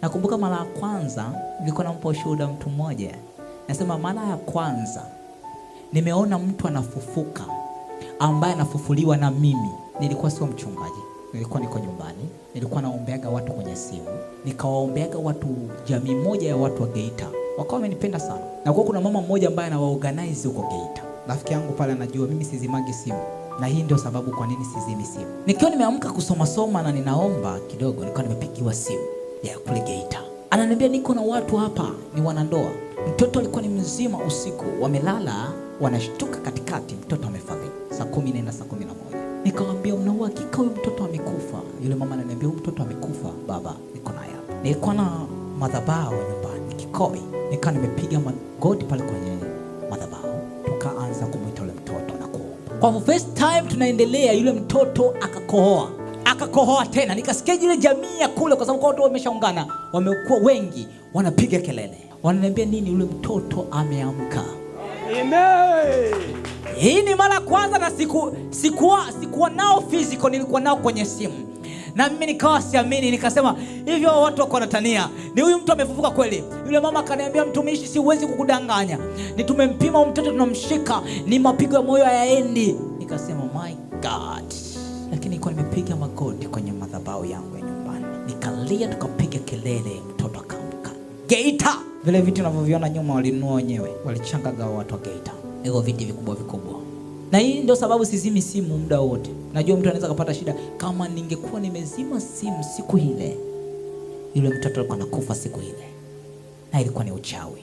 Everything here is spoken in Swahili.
Nakumbuka mara ya kwanza nilikuwa nampa ushuhuda mtu mmoja. Nasema mara ya kwanza nimeona mtu anafufuka ambaye anafufuliwa na mimi. Nilikuwa sio mchungaji, nilikuwa niko nyumbani, nilikuwa naombeaga watu kwenye simu, nikawaombeaga watu, jamii moja ya watu wa Geita. Wakawa wamenipenda sana. Na kwa kuna mama mmoja ambaye anawaorganize huko Geita. Rafiki yangu pale anajua mimi sizimagi simu. Na hii ndio sababu kwa nini sizimi simu. Nikiwa nimeamka kusoma na ninaomba kidogo, nilikuwa nimepigiwa simu ya kule Geita. Ananiambia niko na watu hapa ni wanandoa. Mtoto alikuwa ni mzima usiku, wamelala, wanashtuka katikati mtoto amefariki. Saa 10 na saa 11. Nikamwambia una uhakika huyu mtoto amekufa? Yule mama ananiambia huyu mtoto amekufa baba, niko naye hapa. Nilikuwa na madhabahu nyumbani Kikoi. Nikawa nimepiga magoti pale kwenye madhabahu. Tukaanza kumuita yule mtoto na kuomba. Kwa first time tunaendelea, yule mtoto akakohoa tena. Nikasikia ile jamii ya kule, kwa sababu watu wameshaungana, wamekuwa wengi, wanapiga kelele. Wananiambia nini? Yule mtoto ameamka. Amen. Hii ni mara kwanza, na sikuwa nao physical, nilikuwa nao kwenye simu. Na mimi nikawa siamini, nikasema hivyo watu wako wanatania, ni huyu mtu amefufuka kweli? Yule mama akaniambia mtumishi, siwezi kukudanganya, ni tumempima mtoto, tunamshika, ni mapigo ya moyo hayaendi. Nikasema my God. Lakini nilikuwa nimepiga magoti kwenye madhabahu yangu ya nyumbani, nikalia, tukapiga kelele, mtoto akamka. Geita, vile vitu unavyoviona nyuma walinunua wenyewe, walichangaga watu wa Geita, hivyo viti vikubwa. Na hii ndio sababu sizimi simu muda wote. Najua mtu anaweza kupata shida. Kama ningekuwa nimezima simu siku ile, yule mtoto alikuwa anakufa siku ile, na ilikuwa ni uchawi.